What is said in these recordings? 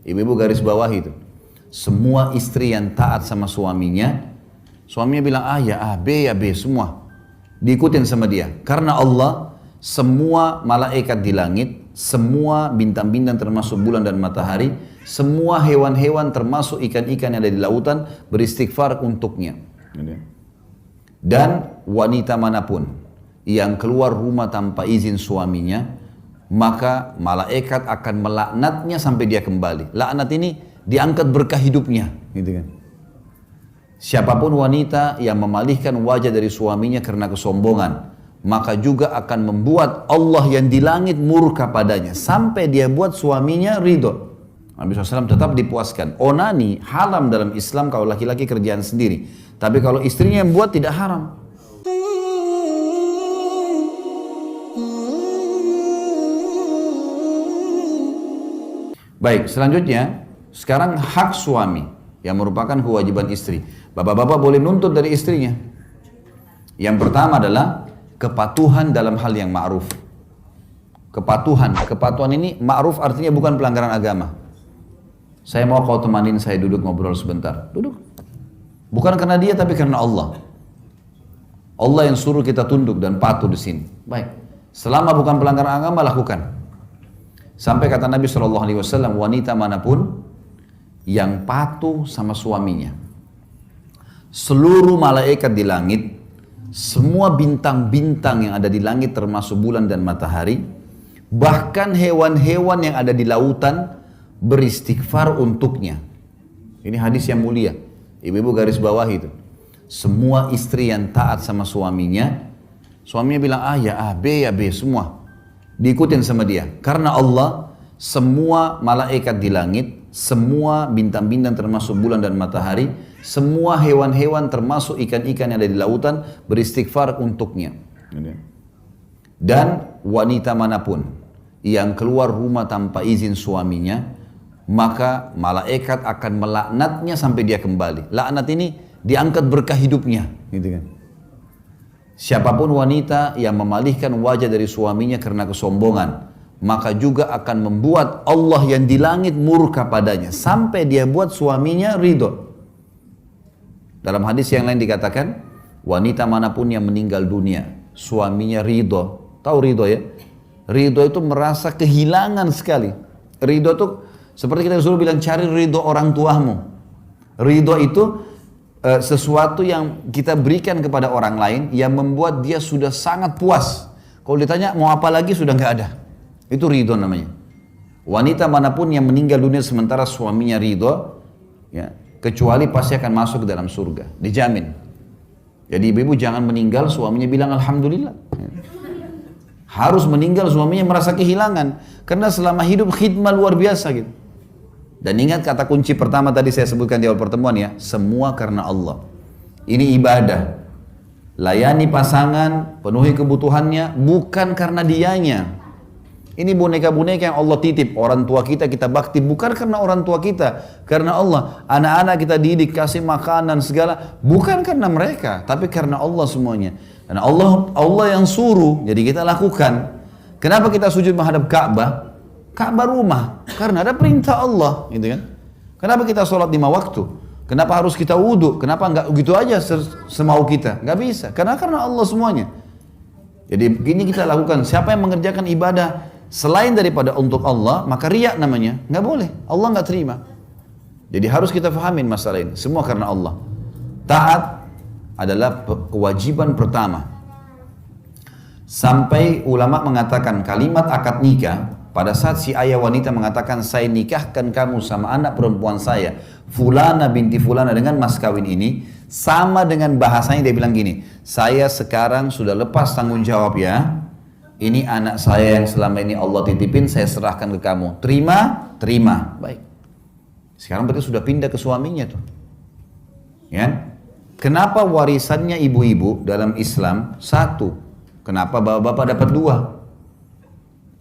Ibu-ibu garis bawah itu. Semua istri yang taat sama suaminya, suaminya bilang A ya A, B ya B, semua diikutin sama dia. Karena Allah, semua malaikat di langit, semua bintang-bintang termasuk bulan dan matahari, semua hewan-hewan termasuk ikan-ikan yang ada di lautan beristighfar untuknya. Dan wanita manapun yang keluar rumah tanpa izin suaminya, maka malaikat akan melaknatnya sampai dia kembali. Laknat ini diangkat berkah hidupnya, gitu kan. Siapapun wanita yang memalihkan wajah dari suaminya karena kesombongan, maka juga akan membuat Allah yang di langit murka padanya sampai dia buat suaminya ridho. Nabi SAW tetap dipuaskan. Onani haram dalam Islam kalau laki-laki kerjaan sendiri, tapi kalau istrinya yang buat tidak haram. Baik, selanjutnya sekarang hak suami yang merupakan kewajiban istri. Bapak-bapak boleh nuntut dari istrinya. Yang pertama adalah kepatuhan dalam hal yang ma'ruf. Kepatuhan ini ma'ruf artinya bukan pelanggaran agama. Saya mau kau temanin saya duduk ngobrol sebentar. Duduk. Bukan karena dia tapi karena Allah. Allah yang suruh kita tunduk dan patuh di sini. Baik. Selama bukan pelanggaran agama, lakukan. Sampai kata Nabi SAW, wanita manapun yang patuh sama suaminya, seluruh malaikat di langit, semua bintang-bintang yang ada di langit termasuk bulan dan matahari, bahkan hewan-hewan yang ada di lautan beristighfar untuknya. Ini hadis yang mulia. Ibu-ibu garis bawah itu. Semua istri yang taat sama suaminya, suaminya bilang A ya A, B ya B, semua diikutin sama dia. Karena Allah, semua malaikat di langit, semua bintang-bintang termasuk bulan dan matahari, semua hewan-hewan termasuk ikan-ikan yang ada di lautan beristighfar untuknya. Dan wanita manapun yang keluar rumah tanpa izin suaminya, maka malaikat akan melaknatnya sampai dia kembali. Laknat ini diangkat berkah hidupnya, gitu kan. Siapapun wanita yang memalihkan wajah dari suaminya karena kesombongan, maka juga akan membuat Allah yang di langit murka padanya sampai dia buat suaminya ridho. Dalam hadis yang lain dikatakan, wanita manapun yang meninggal dunia, suaminya ridho. Tahu ridho ya? Ridho itu merasa kehilangan sekali. Ridho itu seperti kita disuruh bilang, cari ridho orang tuamu. Ridho itu sesuatu yang kita berikan kepada orang lain yang membuat dia sudah sangat puas. Kalau ditanya mau apa lagi sudah nggak ada. Itu ridho namanya. Wanita manapun yang meninggal dunia sementara suaminya ridho, ya, kecuali pasti akan masuk ke dalam surga, dijamin. Jadi ibu-ibu jangan meninggal suaminya bilang alhamdulillah. Harus meninggal suaminya merasa kehilangan, karena selama hidup khidmah luar biasa gitu. Dan ingat kata kunci pertama tadi saya sebutkan di awal pertemuan ya, semua karena Allah. Ini ibadah. Layani pasangan, penuhi kebutuhannya bukan karena dianya. Ini boneka-boneka yang Allah titip. Orang tua kita bakti bukan karena orang tua kita, karena Allah. Anak-anak kita didik, kasih makanan segala bukan karena mereka, tapi karena Allah semuanya. Karena Allah yang suruh, jadi kita lakukan. Kenapa kita sujud menghadap Ka'bah? Ka'bah rumah, karena ada perintah Allah, gitu kan? Kenapa kita sholat 5 waktu? Kenapa harus kita wudhu? Kenapa nggak gitu aja semau kita? Nggak bisa, karena Allah semuanya. Jadi begini kita lakukan. Siapa yang mengerjakan ibadah selain daripada untuk Allah, maka riya namanya, nggak boleh. Allah nggak terima. Jadi harus kita fahamin masalah ini. Semua karena Allah. Taat adalah kewajiban pertama. Sampai ulama mengatakan kalimat akad nikah. Pada saat si ayah wanita mengatakan, saya nikahkan kamu sama anak perempuan saya, Fulana binti Fulana, dengan mas kawin ini, sama dengan bahasanya dia bilang gini, saya sekarang sudah lepas tanggung jawab ya, ini anak saya yang selama ini Allah titipin, saya serahkan ke kamu, terima, terima, baik. Sekarang berarti sudah pindah ke suaminya tuh. Ya? Kenapa warisannya ibu-ibu dalam Islam satu? Kenapa bapak-bapak dapat 2?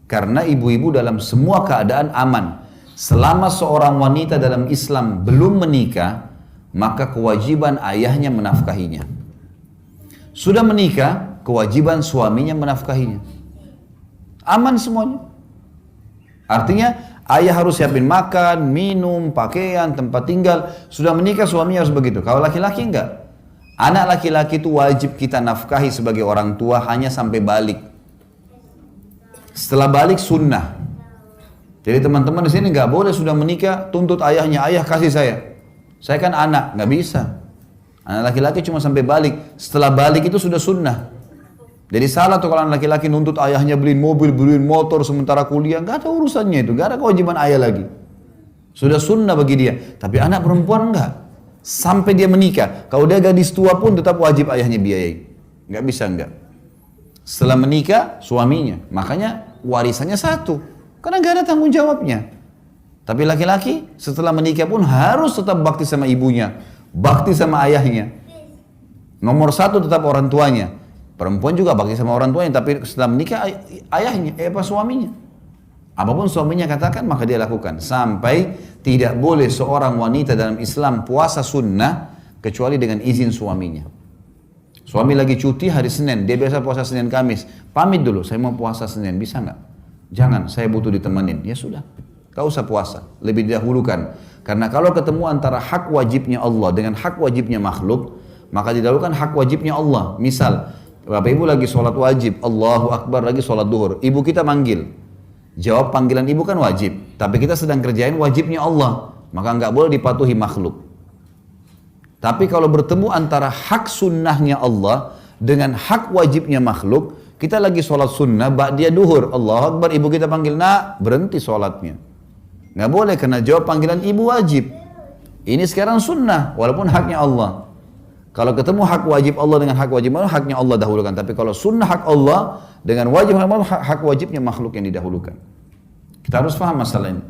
Karena ibu-ibu dalam semua keadaan aman. Selama seorang wanita dalam Islam belum menikah, maka kewajiban ayahnya menafkahinya. Sudah menikah, kewajiban suaminya menafkahinya. Aman semuanya. Artinya Ayah harus siapin makan, minum, pakaian, tempat tinggal. Sudah menikah suaminya harus begitu. Kalau laki-laki enggak. Anak laki-laki itu wajib kita nafkahi sebagai orang tua hanya sampai balik. Setelah balik sunnah. Jadi teman-teman di sini nggak boleh sudah menikah tuntut ayahnya, ayah kasih saya. Saya kan anak, nggak bisa. Anak laki-laki cuma sampai balik. Setelah balik itu sudah sunnah. Jadi salah tuh kalau anak laki-laki nuntut ayahnya beliin mobil, beliin motor sementara kuliah. Nggak ada urusannya itu, nggak ada kewajiban ayah lagi. Sudah sunnah bagi dia. Tapi anak perempuan enggak. Sampai dia menikah. Kalau dia gadis tua pun tetap wajib ayahnya biayai. Nggak bisa enggak. Setelah menikah suaminya. Makanya warisannya satu. Karena nggak ada tanggung jawabnya. Tapi laki-laki setelah menikah pun harus tetap bakti sama ibunya. Bakti sama ayahnya. Nomor satu tetap orang tuanya. Perempuan juga bakti sama orang tuanya, tapi setelah menikah ayahnya, suaminya. Apapun suaminya katakan maka dia lakukan. Sampai tidak boleh seorang wanita dalam Islam puasa sunnah kecuali dengan izin suaminya. Suami lagi cuti hari Senin, dia biasa puasa Senin Kamis. Pamit dulu, saya mau puasa Senin, bisa nggak? Jangan, saya butuh ditemenin. Ya sudah, gak usah puasa, lebih didahulukan. Karena kalau ketemu antara hak wajibnya Allah dengan hak wajibnya makhluk, maka didahulukan hak wajibnya Allah. Misal, Bapak Ibu lagi sholat wajib, Allahu Akbar lagi sholat duhur. Ibu kita manggil. Jawab panggilan ibu kan wajib. Tapi kita sedang kerjain wajibnya Allah. Maka nggak boleh dipatuhi makhluk. Tapi kalau bertemu antara hak sunnahnya Allah dengan hak wajibnya makhluk, kita lagi sholat sunnah, ba'diyah duhur. Allahu Akbar, ibu kita panggil, nak, berhenti sholatnya. Nggak boleh karena jawab panggilan ibu wajib. Ini sekarang sunnah, walaupun haknya Allah. Kalau ketemu hak wajib Allah dengan hak wajib Allah, haknya Allah dahulukan. Tapi kalau sunnah hak Allah dengan wajib Allah, hak wajibnya makhluk yang didahulukan. Kita harus paham masalah ini.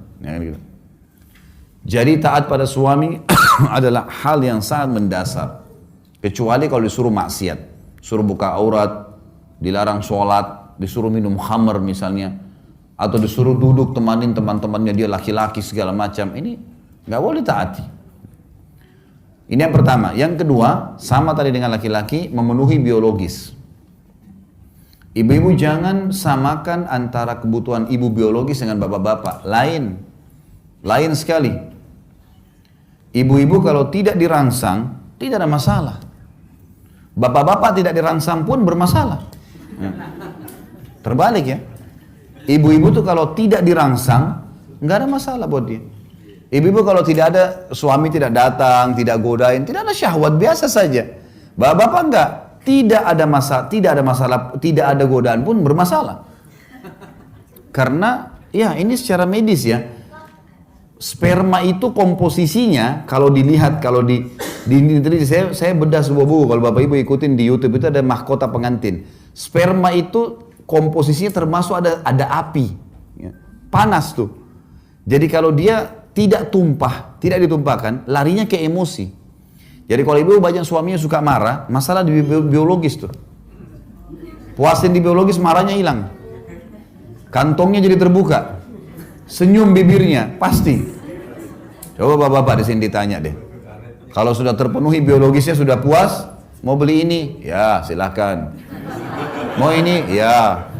Jadi taat pada suami adalah hal yang sangat mendasar. Kecuali kalau disuruh maksiat. Suruh buka aurat, dilarang sholat, disuruh minum khamr misalnya. Atau disuruh duduk temanin teman-temannya dia laki-laki segala macam. Ini nggak boleh taati. Ini yang pertama. Yang kedua, sama tadi dengan laki-laki, memenuhi biologis. Ibu-ibu jangan samakan antara kebutuhan ibu biologis dengan bapak-bapak. Lain sekali. Ibu-ibu kalau tidak dirangsang, tidak ada masalah. Bapak-bapak tidak dirangsang pun bermasalah. Terbalik ya. Ibu-ibu tuh kalau tidak dirangsang, nggak ada masalah buat dia. Ibu-ibu kalau tidak ada, suami tidak datang, tidak godain, tidak ada syahwat, biasa saja. Bapak-bapak enggak, tidak ada masalah, tidak ada godaan pun bermasalah. Karena ya ini secara medis ya, sperma itu komposisinya kalau dilihat, kalau saya bedah sebuah buku, kalau Bapak Ibu ikutin di YouTube itu ada mahkota pengantin. Sperma itu komposisinya termasuk ada api, ya, panas tuh. Jadi kalau dia tidak tumpah, tidak ditumpahkan, larinya ke emosi. Jadi kalau ibu banyak suaminya suka marah, masalah di biologis tuh. Puasin di biologis, marahnya hilang. Kantongnya jadi terbuka. Senyum bibirnya, pasti. Coba bapak-bapak di sini ditanya deh. Kalau sudah terpenuhi biologisnya, sudah puas, mau beli ini? Ya, silakan. Mau ini? Ya.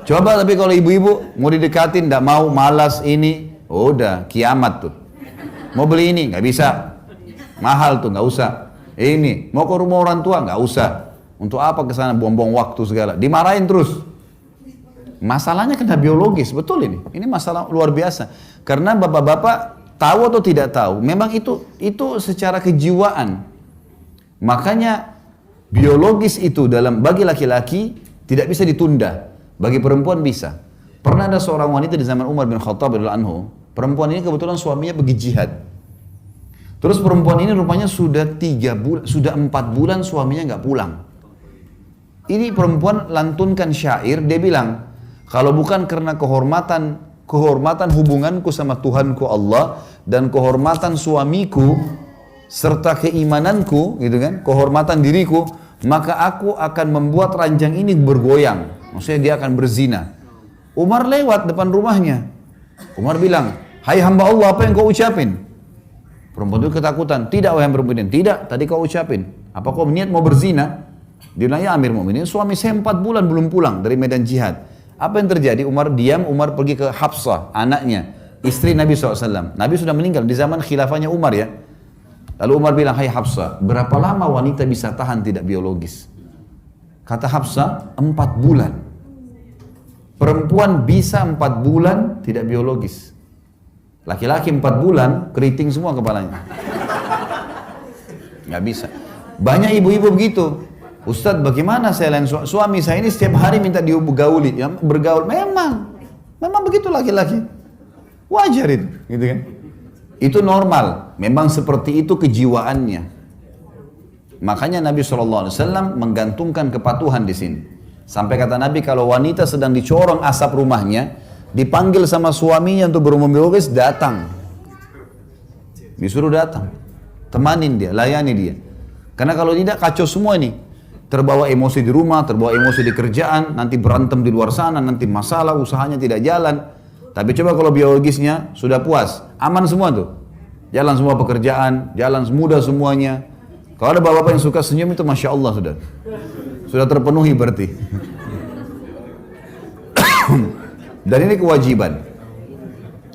Coba tapi kalau ibu-ibu mau didekatin, tidak mau, malas ini, udah kiamat tuh. Mau beli ini nggak bisa, mahal tuh, nggak usah. Ini mau ke rumah orang tua nggak usah. Untuk apa ke sana buang-buang waktu segala? Dimarahin terus. Masalahnya kena biologis, betul ini. Ini masalah luar biasa. Karena bapak-bapak tahu atau tidak tahu, memang itu secara kejiwaan. Makanya biologis itu bagi laki-laki tidak bisa ditunda, bagi perempuan bisa. Pernah ada seorang wanita di zaman Umar bin Khattab radhiyallahu anhu. Perempuan ini kebetulan suaminya pergi jihad. Terus perempuan ini rupanya sudah 4 bulan suaminya nggak pulang. Ini perempuan lantunkan syair, dia bilang, kalau bukan karena kehormatan hubunganku sama Tuhanku Allah dan kehormatan suamiku serta keimananku, gitu kan, kehormatan diriku, maka aku akan membuat ranjang ini bergoyang. Maksudnya dia akan berzina. Umar lewat depan rumahnya. Umar bilang, hai hamba Allah, apa yang kau ucapin? Perempuan itu ketakutan. Tidak wahai perempuan, tidak, tadi kau ucapin. Apa kau niat mau berzina? Dia bilang, ya Amir Mu'minin, suami saya 4 bulan belum pulang dari medan jihad. Apa yang terjadi? Umar diam, Umar pergi ke Hafsah, anaknya. istri Nabi SAW. Nabi sudah meninggal di zaman khilafahnya Umar ya. Lalu Umar bilang, hai Hafsah, berapa lama wanita bisa tahan tidak biologis? Kata Hafsah, 4 bulan. Perempuan bisa 4 bulan tidak biologis. Laki-laki 4 bulan, keriting semua kepalanya. Nggak bisa. Banyak ibu-ibu begitu. Ustadz, bagaimana saya lain suami saya ini setiap hari minta digauli, ya, bergaul. Memang begitu laki-laki. Wajar itu, gitu kan? Itu normal. Memang seperti itu kejiwaannya. Makanya Nabi SAW menggantungkan kepatuhan di sini. Sampai kata Nabi, kalau wanita sedang dicorong asap rumahnya, dipanggil sama suaminya untuk berhubungan biologis, datang. Disuruh datang. Temanin dia, layani dia. Karena kalau tidak, kacau semua ini. Terbawa emosi di rumah, terbawa emosi di kerjaan, nanti berantem di luar sana, nanti masalah, usahanya tidak jalan. Tapi coba kalau biologisnya sudah puas, aman semua tuh. Jalan semua pekerjaan, jalan mudah semuanya. Kalau ada bapak-bapak yang suka senyum itu Masya Allah sudah. Sudah terpenuhi berarti. Dan ini kewajiban.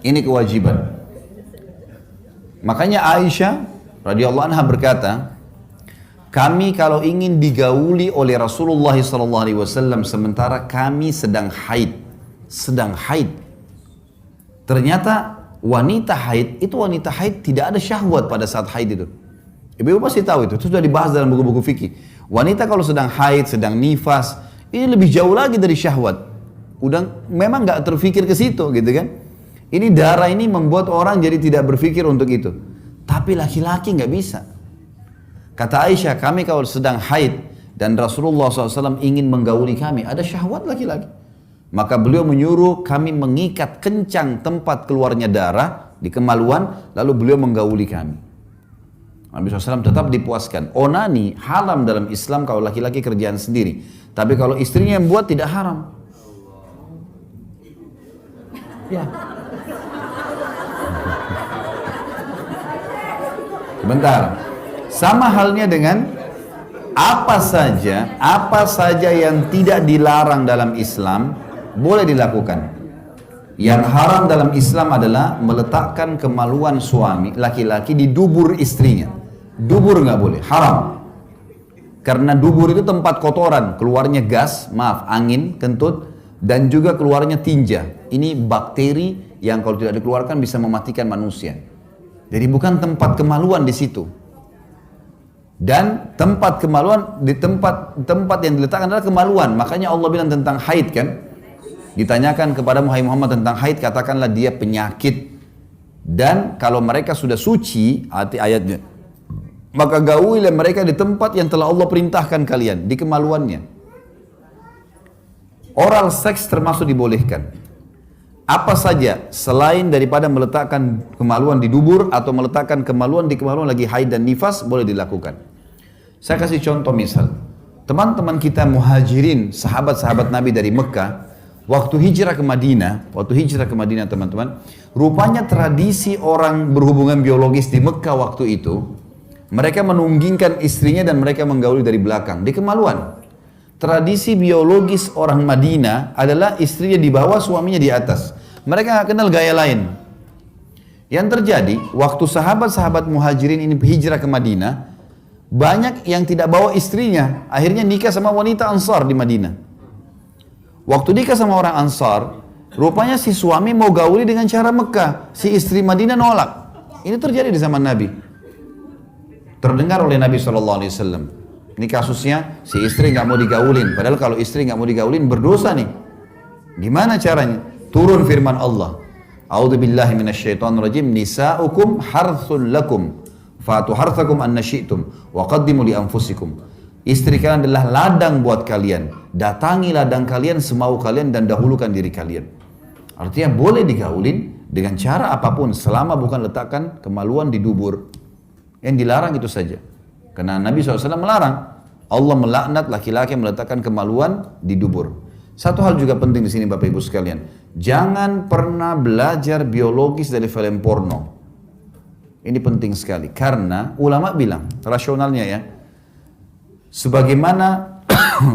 Ini kewajiban. Makanya Aisyah radhiyallahu anha berkata, kami kalau ingin digauli oleh Rasulullah SAW sementara kami sedang haid. Ternyata wanita haid tidak ada syahwat pada saat haid itu. Ibu-ibu pasti tahu itu sudah dibahas dalam buku-buku fikih. Wanita kalau sedang haid, sedang nifas, ini lebih jauh lagi dari syahwat. Udah memang nggak terfikir ke situ gitu kan. Ini darah ini membuat orang jadi tidak berpikir untuk itu. Tapi laki-laki nggak bisa. Kata Aisyah, kami kalau sedang haid dan Rasulullah SAW ingin menggauli kami, ada syahwat laki-laki. Maka beliau menyuruh kami mengikat kencang tempat keluarnya darah di kemaluan, lalu beliau menggauli kami. Nabi SAW tetap dipuaskan. Onani haram dalam Islam kalau laki-laki kerjaan sendiri. Tapi kalau istrinya yang buat tidak haram. Ya. Sebentar. Sama halnya dengan apa saja yang tidak dilarang dalam Islam boleh dilakukan. Yang haram dalam Islam adalah meletakkan kemaluan suami laki-laki di dubur istrinya. Dubur nggak boleh, haram. Karena dubur itu tempat kotoran, keluarnya gas, angin, kentut, dan juga keluarnya tinja. Ini bakteri yang kalau tidak dikeluarkan bisa mematikan manusia. Jadi bukan tempat kemaluan di situ. Dan tempat kemaluan di tempat yang diletakkan adalah kemaluan. Makanya Allah bilang tentang haid kan. Ditanyakan kepada Muhammad tentang haid, katakanlah dia penyakit. Dan kalau mereka sudah suci, arti ayatnya, maka gaulilah mereka di tempat yang telah Allah perintahkan kalian, di kemaluannya. Oral seks termasuk dibolehkan. Apa saja selain daripada meletakkan kemaluan di dubur atau meletakkan kemaluan di kemaluan lagi haid dan nifas boleh dilakukan. Saya kasih contoh misal, teman-teman kita muhajirin, sahabat-sahabat Nabi dari Mekah, waktu hijrah ke Madinah teman-teman, rupanya tradisi orang berhubungan biologis di Mekah waktu itu, mereka menunggingkan istrinya dan mereka menggauli dari belakang, di kemaluan. Tradisi biologis orang Madinah adalah istrinya di bawah, suaminya di atas. Mereka nggak kenal gaya lain. Yang terjadi, waktu sahabat-sahabat muhajirin ini hijrah ke Madinah, banyak yang tidak bawa istrinya, akhirnya nikah sama wanita Ansar di Madinah. Waktu nikah sama orang Ansar, rupanya si suami mau gauli dengan cara Mekah, si istri Madinah nolak. Ini terjadi di zaman Nabi. Terdengar oleh Nabi SAW. Ini kasusnya, si istri nggak mau digaulin. Padahal kalau istri nggak mau digaulin berdosa nih. Gimana caranya? Turun firman Allah. A'udzubillahi minasyaitonirrajim. Nisa'ukum harthun lakum. Fatu harthakum anna syi'tum. Wa qaddimu li anfusikum. Istri kalian adalah ladang buat kalian. Datangi ladang kalian semau kalian dan dahulukan diri kalian. Artinya boleh digaulin dengan cara apapun selama bukan letakkan kemaluan di dubur. Yang dilarang itu saja. Karena Nabi SAW melarang. Allah melaknat laki-laki yang meletakkan kemaluan di dubur. Satu hal juga penting di sini Bapak Ibu sekalian. Jangan pernah belajar biologis dari film porno. Ini penting sekali. Karena ulama bilang, rasionalnya ya, sebagaimana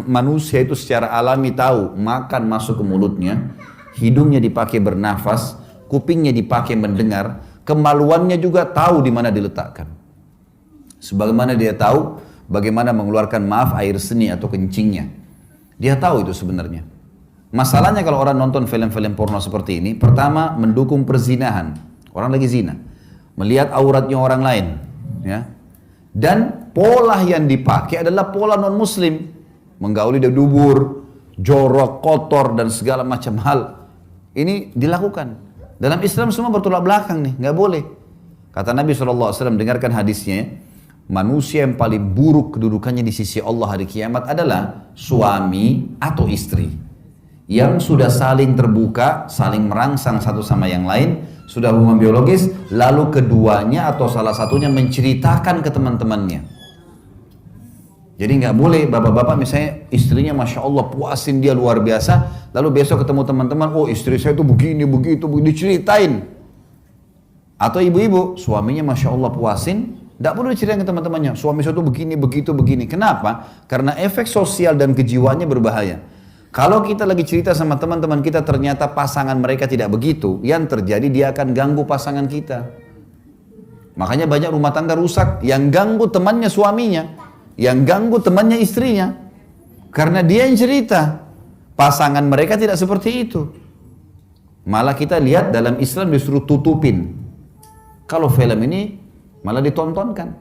manusia itu secara alami tahu makan masuk ke mulutnya, hidungnya dipakai bernafas, kupingnya dipakai mendengar, kemaluannya juga tahu di mana diletakkan. Sebagaimana dia tahu bagaimana mengeluarkan air seni atau kencingnya. Dia tahu itu sebenarnya. Masalahnya kalau orang nonton film-film porno seperti ini, pertama mendukung perzinahan. Orang lagi zina. Melihat auratnya orang lain. Ya. Dan pola yang dipakai adalah pola non-muslim. Menggauli di dubur, jorok, kotor, dan segala macam hal. Ini dilakukan. Dalam Islam semua bertolak belakang nih, nggak boleh. Kata Nabi SAW, dengarkan hadisnya, manusia yang paling buruk kedudukannya di sisi Allah hari kiamat adalah suami atau istri. Yang sudah saling terbuka, saling merangsang satu sama yang lain, sudah hubungan biologis, lalu keduanya atau salah satunya menceritakan ke teman-temannya. Jadi nggak boleh bapak-bapak misalnya istrinya Masya Allah puasin dia luar biasa, lalu besok ketemu teman-teman, oh istri saya itu begini, begitu, diceritain. Atau ibu-ibu, suaminya Masya Allah puasin, nggak perlu diceritain ke teman-temannya, suami saya itu begini, begitu, begini. Kenapa? Karena efek sosial dan kejiwaannya berbahaya. Kalau kita lagi cerita sama teman-teman kita ternyata pasangan mereka tidak begitu, yang terjadi dia akan ganggu pasangan kita. Makanya banyak rumah tangga rusak, yang ganggu temannya suaminya, yang ganggu temannya istrinya. Karena dia yang cerita, pasangan mereka tidak seperti itu. Malah kita lihat dalam Islam disuruh tutupin. Kalau film ini malah ditontonkan.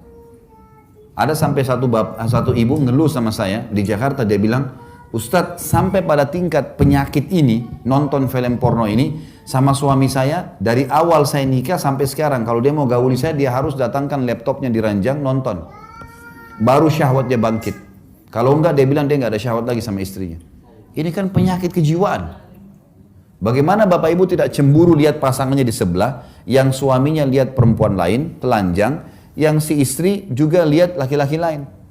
Ada sampai satu ibu ngeluh sama saya di Jakarta, dia bilang, Ustadz, sampai pada tingkat penyakit ini, nonton film porno ini, sama suami saya, dari awal saya nikah sampai sekarang, kalau dia mau gauli saya, dia harus datangkan laptopnya di ranjang, nonton. Baru syahwatnya bangkit. Kalau enggak, dia bilang dia enggak ada syahwat lagi sama istrinya. Ini kan penyakit kejiwaan. Bagaimana bapak ibu tidak cemburu lihat pasangannya di sebelah, yang suaminya lihat perempuan lain, telanjang, yang si istri juga lihat laki-laki lain.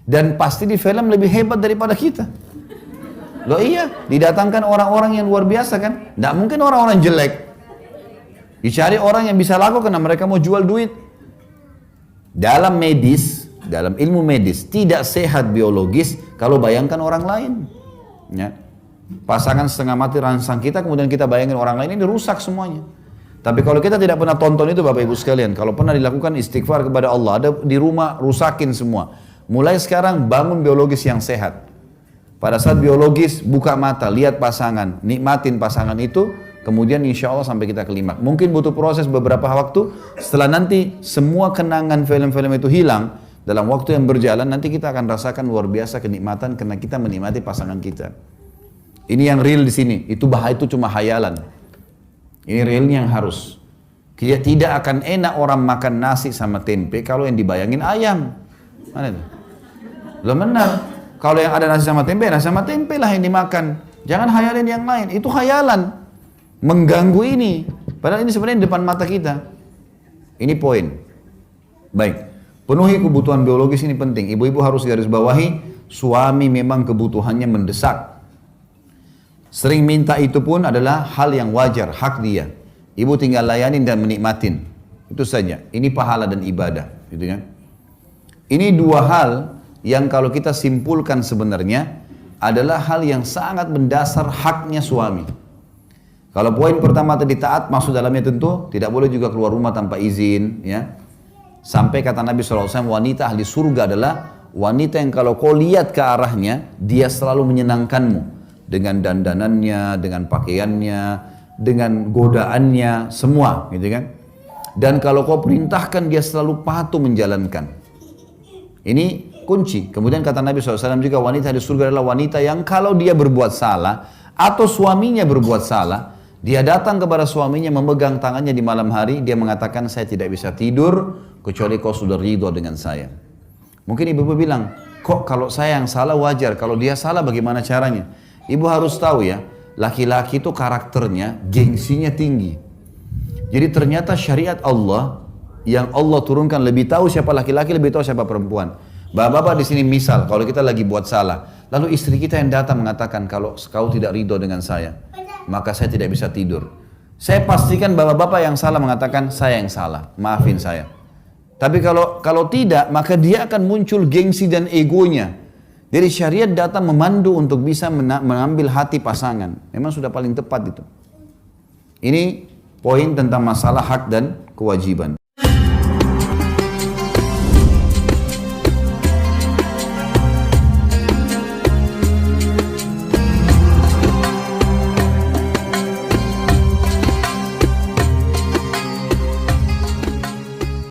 Dan pasti di film lebih hebat daripada kita. Loh iya, didatangkan orang-orang yang luar biasa kan. Tidak mungkin orang-orang jelek. Dicari orang yang bisa laku karena mereka mau jual duit. Dalam medis, dalam ilmu medis, tidak sehat biologis kalau bayangkan orang lain. Ya. Pasangan setengah mati rangsang kita, kemudian kita bayangin orang lain, ini rusak semuanya. Tapi kalau kita tidak pernah tonton itu Bapak Ibu sekalian, kalau pernah dilakukan istighfar kepada Allah, ada di rumah rusakin semua. Mulai sekarang bangun biologis yang sehat. Pada saat biologis buka mata, lihat pasangan, nikmatin pasangan itu, kemudian insya Allah sampai kita klimaks. Mungkin butuh proses beberapa waktu, setelah nanti semua kenangan film-film itu hilang, dalam waktu yang berjalan nanti kita akan rasakan luar biasa kenikmatan karena kita menikmati pasangan kita. Ini yang real di sini, itu bahaya, itu cuma hayalan. Ini realnya yang harus. Tidak akan enak orang makan nasi sama tempe kalau yang dibayangin ayam. Mana itu? Loh benar, kalau yang ada nasi sama tempe lah yang dimakan. Jangan hayalin yang lain, itu hayalan. Mengganggu ini, padahal ini sebenarnya di depan mata kita. Ini poin. Baik, penuhi kebutuhan biologis ini penting. Ibu-ibu harus garis bawahi, suami memang kebutuhannya mendesak. Sering minta itu pun adalah hal yang wajar, hak dia. Ibu tinggal layanin dan menikmatin. Itu saja, ini pahala dan ibadah. Gitu kan? Ini dua hal yang kalau kita simpulkan sebenarnya adalah hal yang sangat mendasar haknya suami. Kalau poin pertama tadi taat, maksud dalamnya tentu tidak boleh juga keluar rumah tanpa izin. Ya. Sampai kata Nabi SAW, wanita ahli surga adalah wanita yang kalau kau lihat ke arahnya, dia selalu menyenangkanmu. Dengan dandanannya, dengan pakaiannya, dengan godaannya, semua. Gitu kan? Dan kalau kau perintahkan, dia selalu patuh menjalankan. Ini kunci. Kemudian kata Nabi SAW juga, wanita di surga adalah wanita yang kalau dia berbuat salah atau suaminya berbuat salah, dia datang kepada suaminya memegang tangannya di malam hari, dia mengatakan, saya tidak bisa tidur kecuali kau sudah ridho dengan saya. Mungkin ibu-ibu bilang, kok kalau saya yang salah wajar, kalau dia salah bagaimana caranya? Ibu harus tahu ya, laki-laki itu karakternya, gengsinya tinggi. Jadi ternyata syariat Allah yang Allah turunkan lebih tahu siapa laki-laki, lebih tahu siapa perempuan. Bapak-bapak di sini misal, kalau kita lagi buat salah, lalu istri kita yang datang mengatakan, kalau kau tidak ridho dengan saya, maka saya tidak bisa tidur. Saya pastikan bapak-bapak yang salah mengatakan, saya yang salah, maafin saya. Tapi kalau tidak, maka dia akan muncul gengsi dan egonya. Jadi syariat datang memandu untuk bisa mengambil hati pasangan. Memang sudah paling tepat itu. Ini poin tentang masalah hak dan kewajiban.